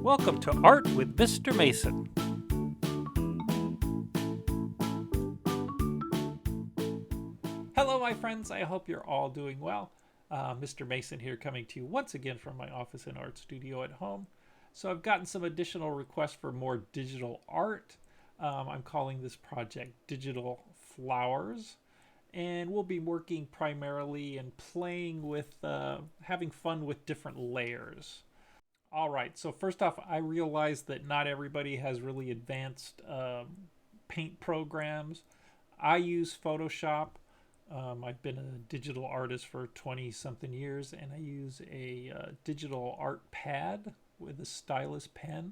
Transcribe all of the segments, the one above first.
Welcome to Art with Mr. Mason. Hello, my friends. I hope you're all doing well. Mr. Mason here, coming to you once again from my office and art studio at home. So I've gotten some additional requests for more digital art. I'm calling this project Digital Flowers. And we'll be working primarily and playing with, having fun with different layers. All right, so first off, I realize that not everybody has really advanced paint programs. I use Photoshop. I've been a digital artist for 20 something years, and I use a digital art pad with a stylus pen.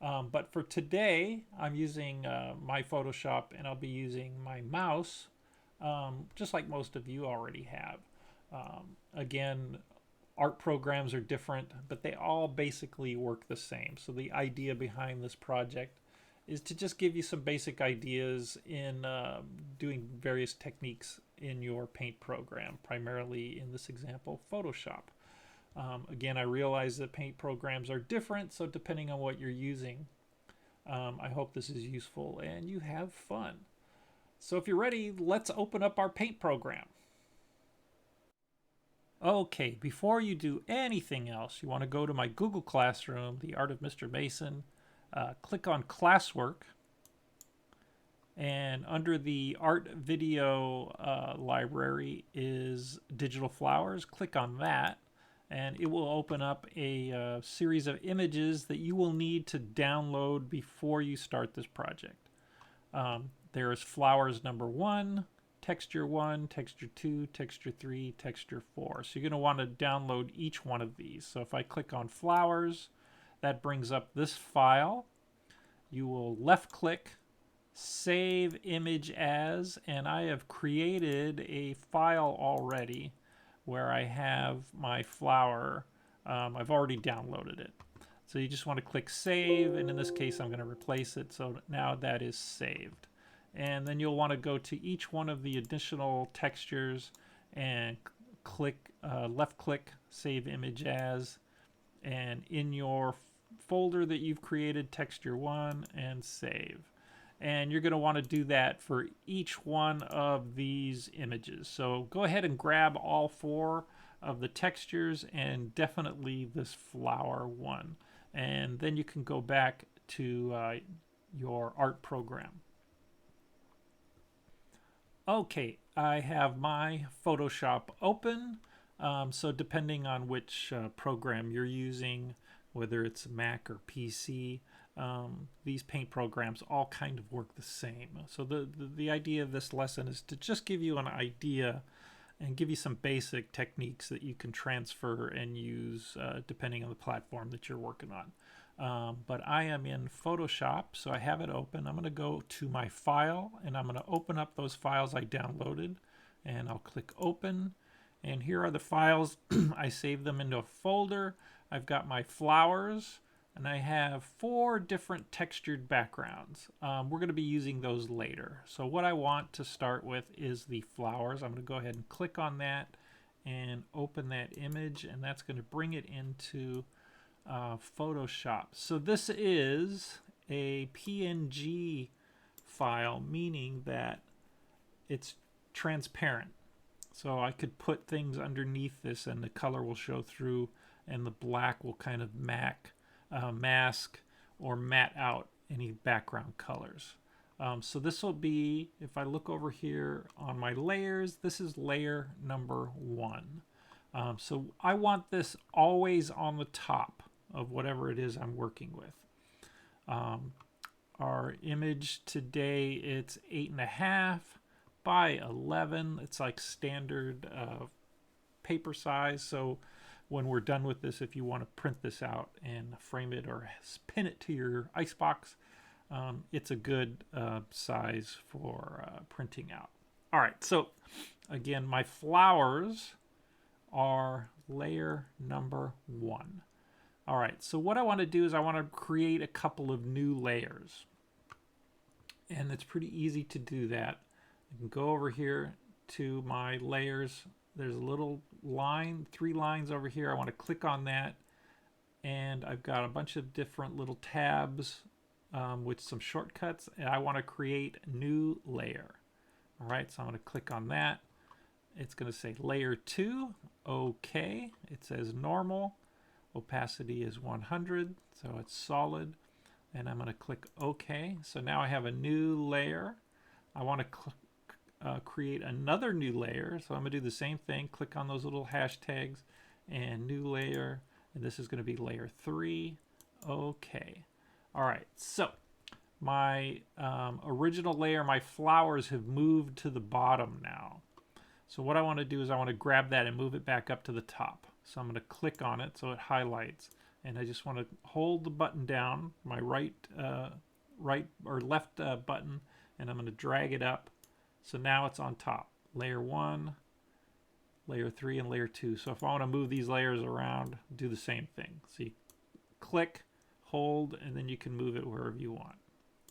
But for today, I'm using my Photoshop, and I'll be using my mouse, just like most of you already have. Again, art programs are different, but they all basically work the same. So the idea behind this project is to just give you some basic ideas in doing various techniques in your paint program, primarily in this example, Photoshop. Again, I realize that paint programs are different, so depending on what you're using, I hope this is useful and you have fun. So if you're ready, let's open up our paint program. Okay, before you do anything else, you want to go to my Google Classroom, The Art of Mr. Mason, click on Classwork, and under the Art Video library is Digital Flowers. Click on that, and it will open up a series of images that you will need to download before you start this project. There is Flowers number 1, Texture 1, Texture 2, Texture 3, Texture 4. So you're going to want to download each one of these. So if I click on Flowers, that brings up this file. You will left click, Save Image As, and I have created a file already where I have my flower. I've already downloaded it. So you just want to click Save, and in this case I'm going to replace it, so now that is saved. And then you'll want to go to each one of the additional textures and click left click Save Image As, and in your folder that you've created, Texture 1, and save. And you're going to want to do that for each one of these images. So go ahead and grab all 4 of the textures, and definitely this flower one. And then you can go back to your art program. Okay, I have my Photoshop open. So depending on which program you're using, whether it's Mac or PC, these paint programs all kind of work the same. So the idea of this lesson is to just give you an idea and give you some basic techniques that you can transfer and use depending on the platform that you're working on. But I am in Photoshop, so I have it open. I'm going to go to my file, and I'm going to open up those files I downloaded, and I'll click Open. And here are the files. I saved them into a folder. I've got my flowers, and I have 4 different textured backgrounds. We're going to be using those later. So what I want to start with is the flowers. I'm going to go ahead and click on that and open that image, and that's going to bring it into Photoshop. So this is a PNG file, meaning that it's transparent. So I could put things underneath this and the color will show through, and the black will kind of mask or matte out any background colors. So this will be, if I look over here on my layers, this is layer number 1. So I want this always on the top of whatever it is I'm working with. Our image today, it's 8.5 by 11. It's like standard paper size. So when we're done with this, if you want to print this out and frame it or pin it to your icebox, it's a good size for printing out. All right, so again, my flowers are layer number 1. All right, so what I want to do is I want to create a couple of new layers. And it's pretty easy to do that. I can go over here to my layers. There's a little line, 3 lines over here. I want to click on that and I've got a bunch of different little tabs with some shortcuts, and I want to create new layer. All right, so I'm going to click on that. It's going to say layer 2, okay. It says normal, opacity is 100, so it's solid, and I'm going to click OK. So now I have a new layer. I want to create another new layer, so I'm going to do the same thing. Click on those little hashtags and new layer, and this is going to be layer 3. Okay. All right, so my original layer, my flowers have moved to the bottom now. So what I want to do is I want to grab that and move it back up to the top. So I'm going to click on it so it highlights, and I just want to hold the button down, my right or left button, and I'm going to drag it up. So now it's on top. Layer 1, layer 3, and layer 2. So if I want to move these layers around, do the same thing. So you click, hold, and then you can move it wherever you want.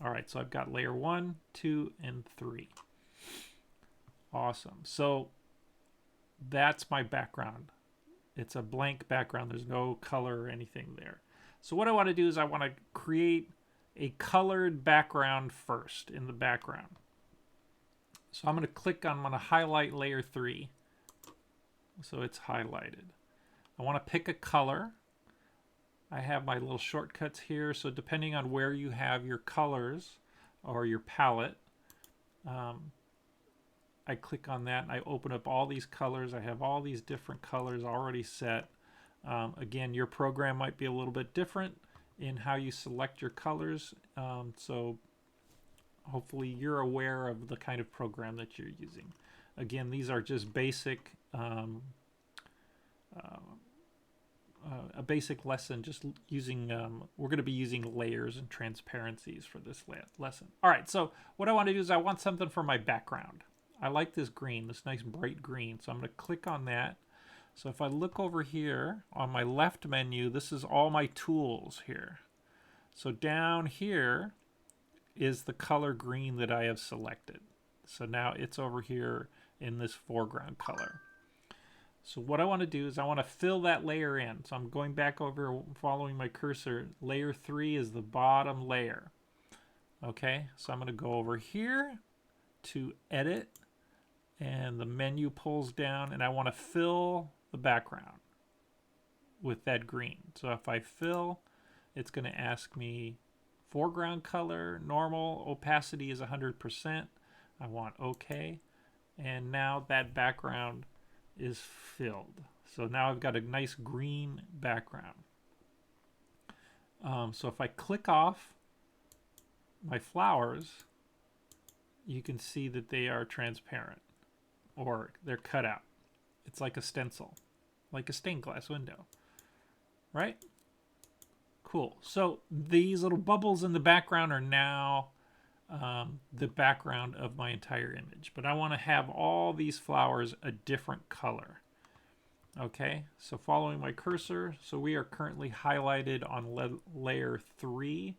All right, so I've got layer 1, 2, and 3. Awesome. So that's my background. It's a blank background. There's no color or anything there. So what I want to do is I want to create a colored background first in the background. So I'm going to I'm going to highlight layer 3. So it's highlighted. I want to pick a color. I have my little shortcuts here. So depending on where you have your colors or your palette, I click on that and I open up all these colors. I have all these different colors already set. Again, your program might be a little bit different in how you select your colors. So hopefully you're aware of the kind of program that you're using. Again, these are just basic, a basic lesson, just using, we're going to be using layers and transparencies for this lesson. All right, so what I want to do is I want something for my background. I like this green, this nice bright green. So I'm going to click on that. So if I look over here on my left menu, this is all my tools here. So down here is the color green that I have selected. So now it's over here in this foreground color. So what I want to do is I want to fill that layer in. So I'm going back over, following my cursor. Layer 3 is the bottom layer. Okay, so I'm going to go over here to edit, and the menu pulls down, and I want to fill the background with that green. So if I fill, it's going to ask me foreground color, normal, opacity is 100%. I want OK. And now that background is filled. So now I've got a nice green background. So if I click off my flowers, you can see that they are transparent, or they're cut out. It's like a stencil, like a stained glass window, right? Cool. So these little bubbles in the background are now the background of my entire image, but I want to have all these flowers a different color. Okay, so following my cursor, so we are currently highlighted on layer 3.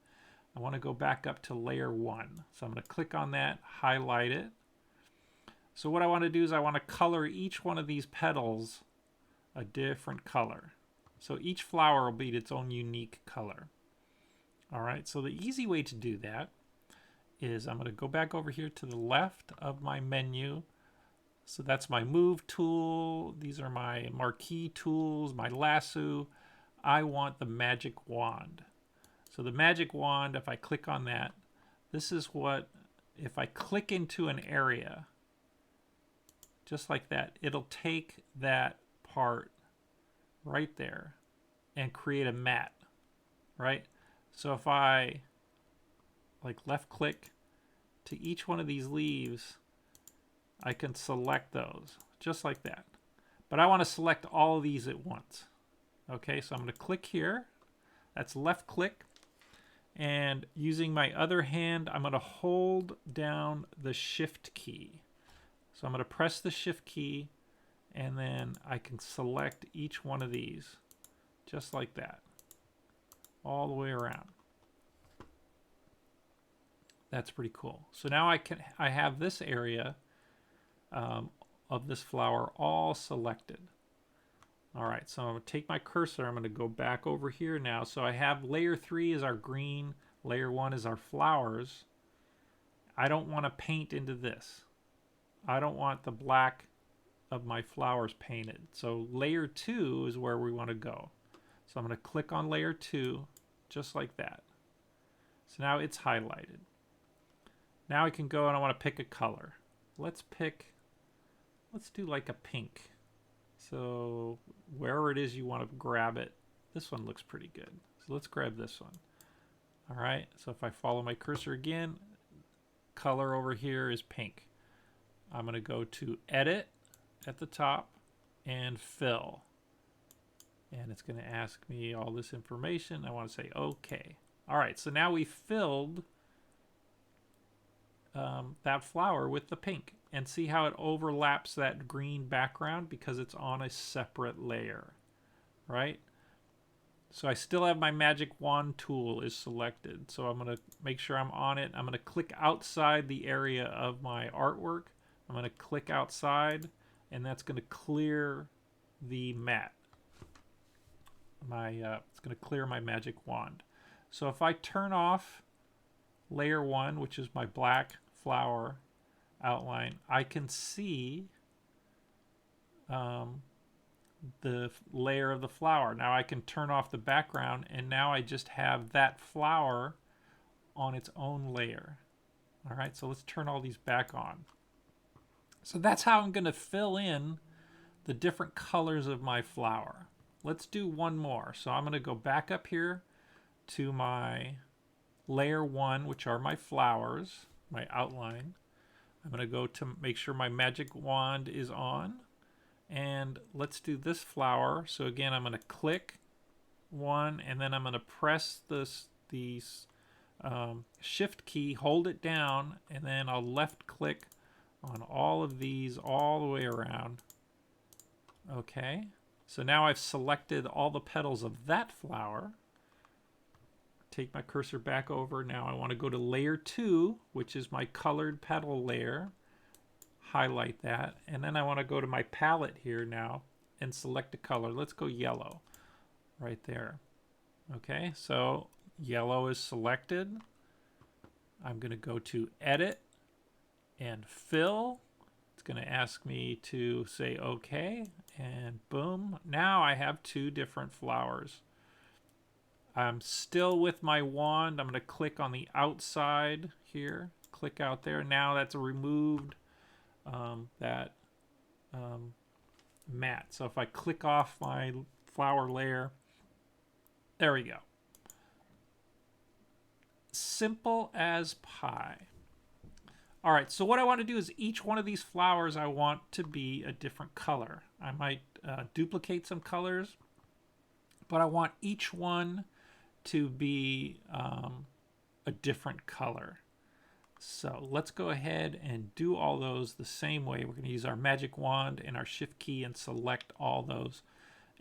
I want to go back up to layer 1. So I'm going to click on that, highlight it. So what I want to do is I want to color each one of these petals a different color. So each flower will be its own unique color. All right, so the easy way to do that is I'm going to go back over here to the left of my menu. So that's my move tool. These are my marquee tools, my lasso. I want the magic wand. So the magic wand, if I click on that, this is what, if I click into an area, just like that, it'll take that part right there and create a mat, right? So if I like left click to each one of these leaves, I can select those just like that. But I want to select all of these at once. Okay, so I'm going to click here. That's left click. And using my other hand, I'm going to hold down the shift key. So I'm going to press the shift key, and then I can select each one of these just like that, all the way around. That's pretty cool. So now I have this area of this flower all selected. All right, so I'm going to take my cursor. I'm going to go back over here now. So I have layer 3 is our green, layer 1 is our flowers. I don't want to paint into this. I don't want the black of my flowers painted. So layer 2 is where we want to go. So I'm going to click on layer 2, just like that. So now it's highlighted. Now I can go and I want to pick a color. Let's do like a pink. So wherever it is you want to grab it, this one looks pretty good. So let's grab this one. All right, so if I follow my cursor again, color over here is pink. I'm going to go to Edit at the top and Fill. And it's going to ask me all this information. I want to say OK. All right, so now we filled that flower with the pink. And see how it overlaps that green background because it's on a separate layer, right? So I still have my magic wand tool is selected. So I'm going to make sure I'm on it. I'm going to click outside the area of my artwork. I'm going to click outside, and that's going to clear the mat. It's going to clear my magic wand. So if I turn off layer 1, which is my black flower outline, I can see the layer of the flower. Now I can turn off the background, and now I just have that flower on its own layer. All right, so let's turn all these back on. So that's how I'm going to fill in the different colors of my flower. Let's do one more. So I'm going to go back up here to my layer 1, which are my flowers, my outline. I'm going to go to make sure my magic wand is on. And let's do this flower. So again, I'm going to click one, and then I'm going to press the shift key, hold it down, and then I'll left click on all of these all the way around. Okay. So now I've selected all the petals of that flower. Take my cursor back over. Now I want to go to layer 2, which is my colored petal layer. Highlight that. And then I want to go to my palette here now and select a color. Let's go yellow right there. Okay, so yellow is selected. I'm going to go to Edit and Fill. It's going to ask me to say OK, and boom. Now I have 2 different flowers. I'm still with my wand. I'm going to click on the outside here. Click out there. Now that's removed that mat. So if I click off my flower layer, there we go. Simple as pie. All right, so what I want to do is each one of these flowers I want to be a different color. I might duplicate some colors, but I want each one to be a different color. So let's go ahead and do all those the same way. We're going to use our magic wand and our shift key and select all those,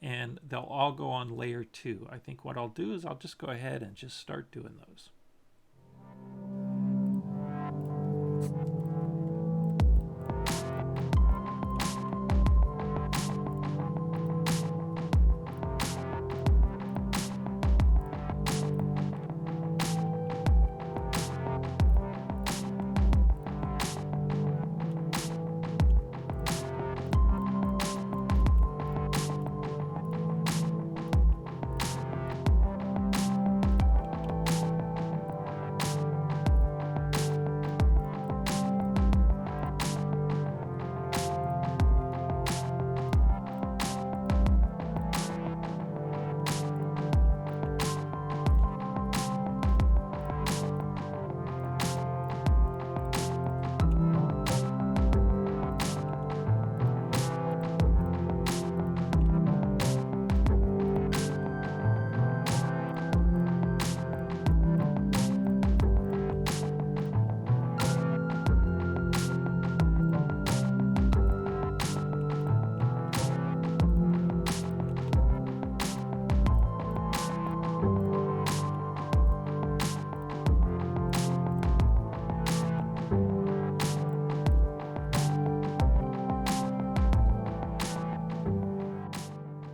and they'll all go on layer 2. I think what I'll do is I'll just go ahead and just start doing those.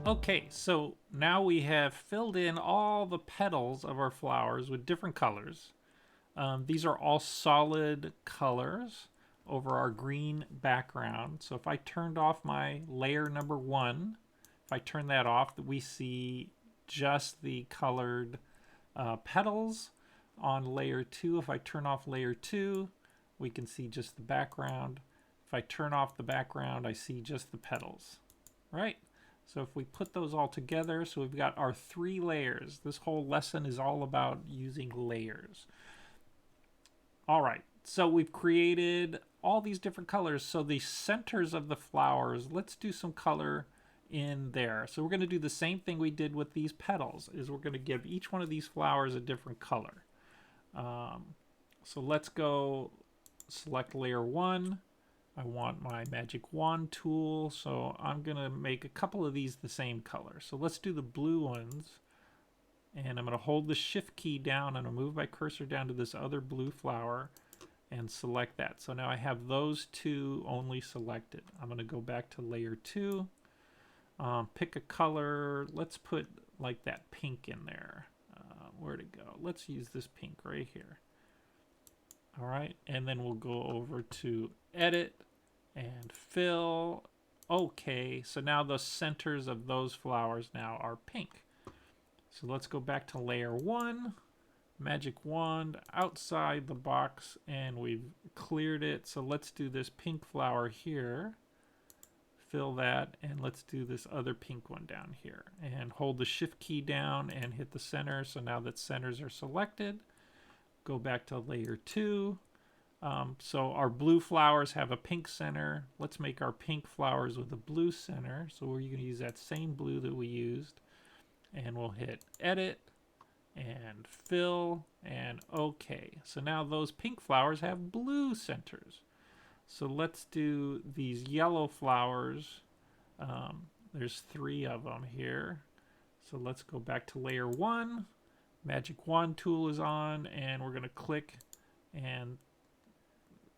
Okay, so now we have filled in all the petals of our flowers with different colors. These are all solid colors over our green background. So if I turned off my layer number 1, if I turn that off, we see just the colored petals. On layer 2, if I turn off layer 2, we can see just the background. If I turn off the background, I see just the petals, right? So if we put those all together, so we've got our 3 layers. This whole lesson is all about using layers. All right, so we've created all these different colors. So the centers of the flowers, let's do some color in there. So we're going to do the same thing we did with these petals, is we're going to give each one of these flowers a different color. So let's go select layer 1. I want my magic wand tool, so I'm going to make a couple of these the same color. So let's do the blue ones, and I'm going to hold the shift key down and I'll move my cursor down to this other blue flower and select that. So now I have those 2 only selected. I'm going to go back to layer 2, pick a color. Let's put like that pink in there. Where'd it go? Let's use this pink right here. All right, and then we'll go over to edit and fill. Okay, so now the centers of those flowers now are pink. So let's go back to layer 1, magic wand outside the box, and we've cleared it. So let's do this pink flower here, fill that, and let's do this other pink one down here, and hold the shift key down and hit the center. So now that centers are selected, go back to layer 2. So our blue flowers have a pink center. Let's make our pink flowers with a blue center. So we're going to use that same blue that we used, and we'll hit edit and fill and OK. So now those pink flowers have blue centers. So let's do these yellow flowers. There's 3 of them here. So let's go back to layer 1. Magic wand tool is on, and we're going to click and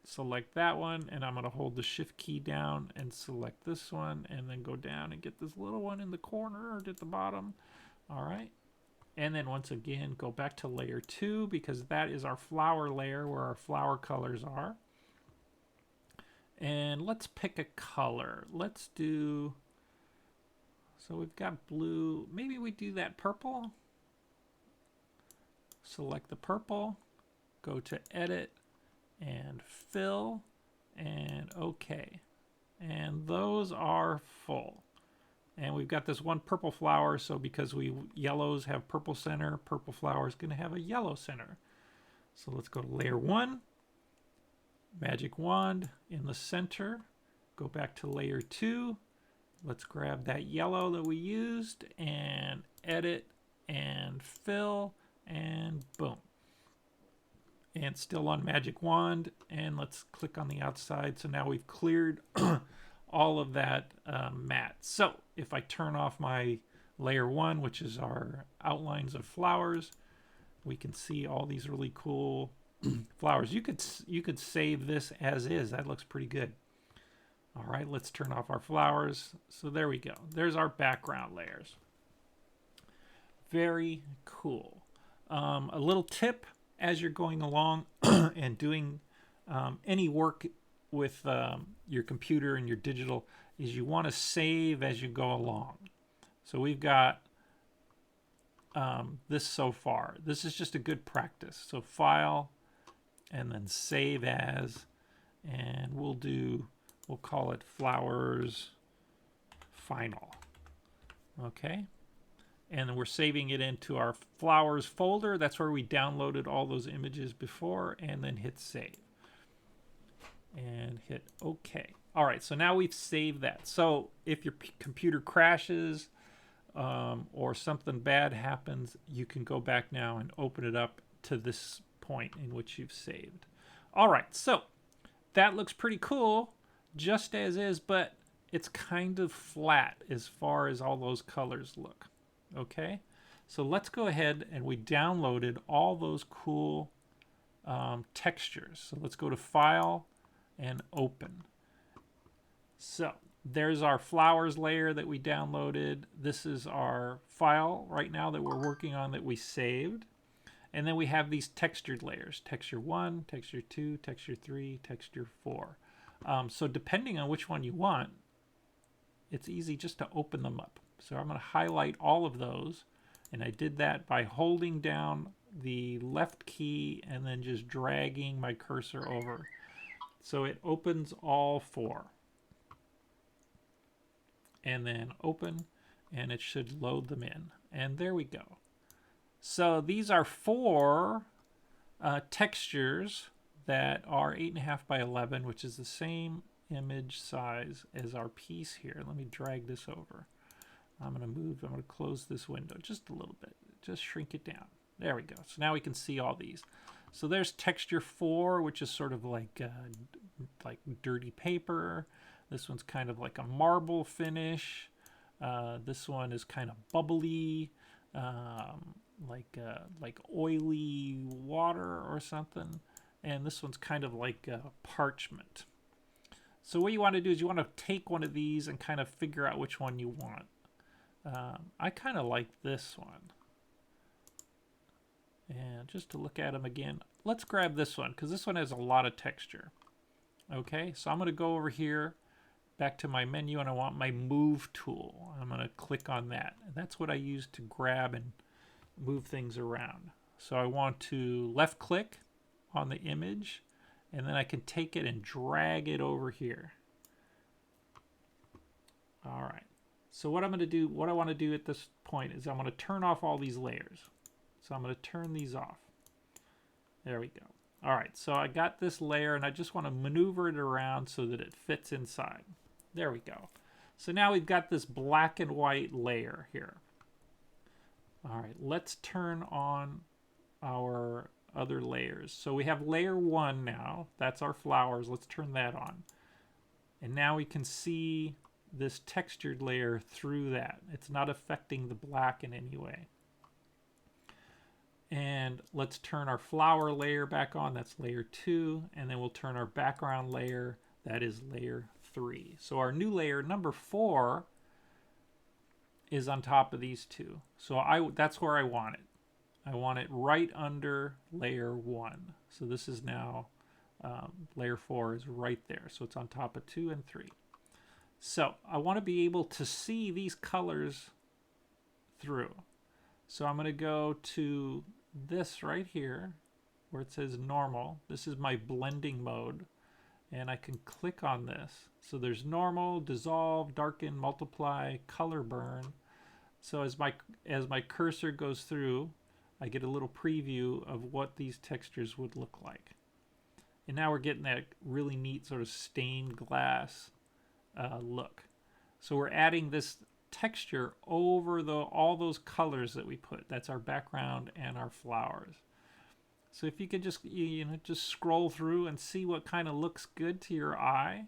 select that one, and I'm going to hold the shift key down and select this one, and then go down and get this little one in the corner or at the bottom. All right, and then once again go back to layer 2, because that is our flower layer where our flower colors are. And let's pick a color. Let's do, so we've got blue, maybe we do that purple. Select the purple, go to edit and fill and OK. And those are full. And we've got this one purple flower, so because yellows have purple center, purple flower is going to have a yellow center. So let's go to layer 1, magic wand in the center, go back to layer 2. Let's grab that yellow that we used and edit and fill. And boom. And still on magic wand, and let's click on the outside. So now we've cleared all of that mat. So if I turn off my layer 1, which is our outlines of flowers, we can see all these really cool flowers. You could save this as is. That looks pretty good. All right, let's turn off our flowers. So there we go. There's our background layers. Very cool. A little tip as you're going along and doing any work with your computer and your digital is you want to save as you go along. So we've got this so far. This is just a good practice. So file and then save as, and we'll call it flowers final. Okay. And then we're saving it into our flowers folder. That's where we downloaded all those images before, and then hit save. And hit OK. All right, so now we've saved that. So if your computer crashes or something bad happens, you can go back now and open it up to this point in which you've saved. All right, so that looks pretty cool, just as is, but it's kind of flat as far as all those colors look. Okay, so let's go ahead, and we downloaded all those cool textures. So let's go to File and Open. So There's our flowers layer that we downloaded. This is our file right now that we're working on that we saved. And then we have these textured layers, texture 1, texture 2, texture 3, texture 4. So depending on which one you want, it's easy just to open them up. So I'm going to highlight all of those. And I did that by holding down the left key and then just dragging my cursor over. So it opens all 4. And then open, and it should load them in. And there we go. So these are 4 textures that are 8.5 by 11, which is the same image size as our piece here. Let me drag this over. I'm going to close this window just a little bit. Just shrink it down. There we go. So now we can see all these. So there's texture 4, which is sort of like dirty paper. This one's kind of like a marble finish. This one is kind of bubbly, like oily water or something. And this one's kind of like parchment. So what you want to do is you want to take one of these and kind of figure out which one you want. I kind of like this one. And just to look at them again, let's grab this one because this one has a lot of texture. Okay, so I'm going to go over here back to my menu and I want my move tool. I'm going to click on that. And that's what I use to grab and move things around. So I want to left click on the image and then I can take it and drag it over here. All right. So what I'm going to do, what I want to do at this point is I'm going to turn off all these layers. So I'm going to turn these off. There we go. All right, so I got this layer and I just want to maneuver it around so that it fits inside. There we go. So now we've got this black and white layer here. All right, let's turn on our other layers. So we have layer 1 now. That's our flowers. Let's turn that on. And now we can see this textured layer through that. It's not affecting the black in any way. And let's turn our flower layer back on. That's layer 2. And then we'll turn our background layer. That is layer 3. So our new layer, number 4, is on top of these 2. So that's where I want it. I want it right under layer 1. So this is now, layer 4 is right there. So it's on top of 2 and 3. So I want to be able to see these colors through. So I'm going to go to this right here where it says normal. This is my blending mode. And I can click on this. So there's normal, dissolve, darken, multiply, color burn. So as my cursor goes through, I get a little preview of what these textures would look like. And now we're getting that really neat sort of stained glass look. So we're adding this texture over all those colors that we put. That's our background and our flowers. So if you could just just scroll through and see what kind of looks good to your eye,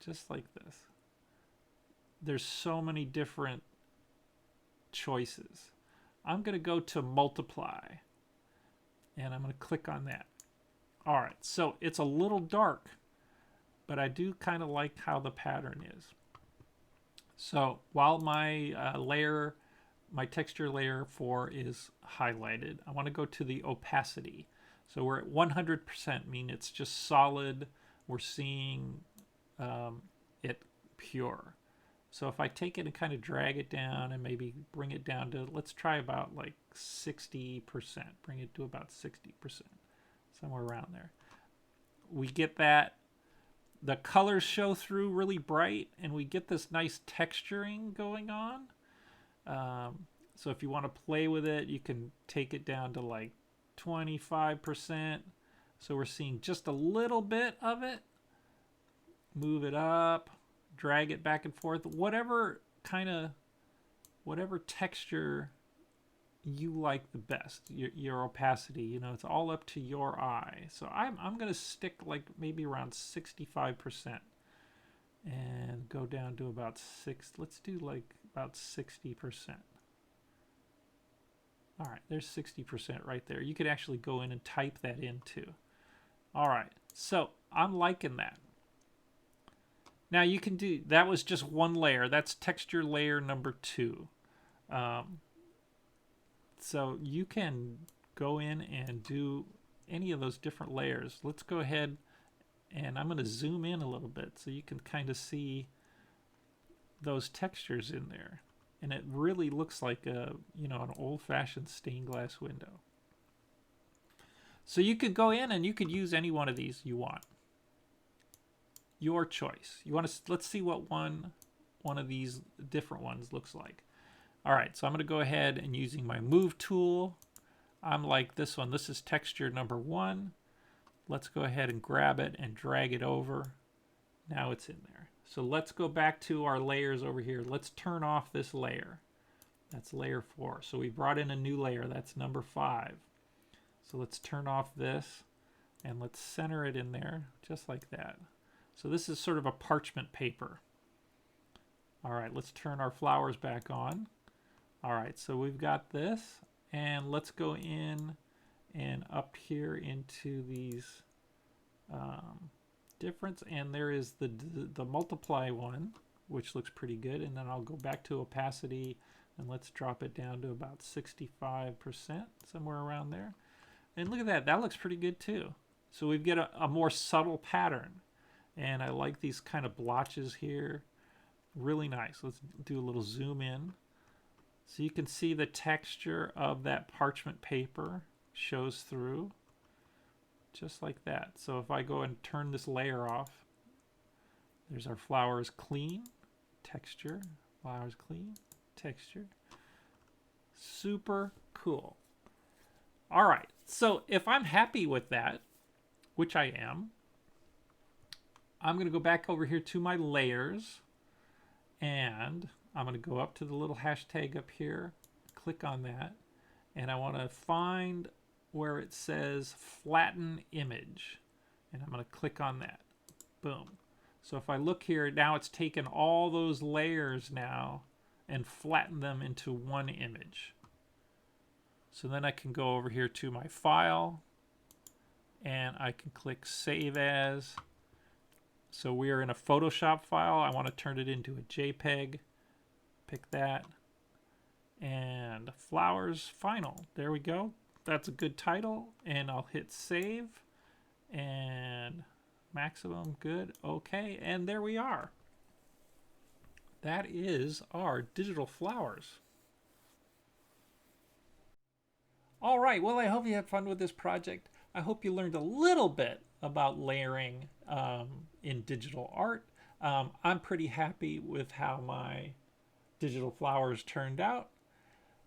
just like this. There's so many different choices. I'm going to go to multiply and I'm going to click on that. All right, so it's a little dark, but I do kind of like how the pattern is. So while my my texture layer 4 is highlighted, I want to go to the opacity. So we're at 100%, meaning it's just solid. We're seeing it pure. So if I take it and kind of drag it down and maybe bring it down to, let's try about like 60%. Bring it to about 60%, somewhere around there. We get that. The colors show through really bright and we get this nice texturing going on. So if you want to play with it, you can take it down to like 25%. So we're seeing just a little bit of it. Move it up, drag it back and forth, whatever texture you like the best, your opacity, it's all up to your eye. So I'm going to stick like maybe around 65% and go down to about let's do like about 60%. All right, there's 60% right there. You could actually go in and type that in too. All right, so I'm liking that. Now you can do, that was just one layer. That's texture layer number 2. So you can go in and do any of those different layers. Let's go ahead and I'm going to zoom in a little bit so you can kind of see those textures in there. And it really looks like a, you know, an old-fashioned stained glass window. So you could go in and you could use any one of these you want. Your choice. You want to, let's see what one of these different ones looks like. All right, so I'm going to go ahead and using my move tool. I'm like this one. This is texture number 1. Let's go ahead and grab it and drag it over. Now it's in there. So let's go back to our layers over here. Let's turn off this layer. That's layer 4. So we brought in a new layer. That's number 5. So let's turn off this and let's center it in there just like that. So this is sort of a parchment paper. All right, let's turn our flowers back on. All right, so we've got this, and let's go in and up here into these difference, and there is the multiply one, which looks pretty good, and then I'll go back to opacity and let's drop it down to about 65%, somewhere around there. And look at that, that looks pretty good too. So we've got a more subtle pattern, and I like these kind of blotches here. Really nice. Let's do a little zoom in. So you can see the texture of that parchment paper shows through, just like that. So if I go and turn this layer off, there's our flowers clean, texture, flowers clean, texture. Super cool. All right, so if I'm happy with that, which I am, I'm going to go back over here to my layers, and I'm going to go up to the little hashtag up here, click on that, and I want to find where it says flatten image, and I'm going to click on that. Boom. So if I look here, now it's taken all those layers now and flattened them into one image. So then I can go over here to my file, and I can click Save As. So we are in a Photoshop file. I want to turn it into a JPEG. Pick that. And Flowers Final. There we go. That's a good title. And I'll hit Save. And maximum. Good. Okay. And there we are. That is our digital flowers. All right. Well, I hope you had fun with this project. I hope you learned a little bit about layering in digital art. I'm pretty happy with how my digital flowers turned out.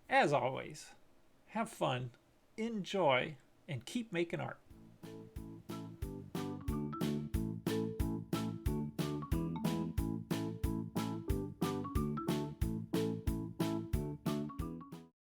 As always, have fun, enjoy, and keep making art.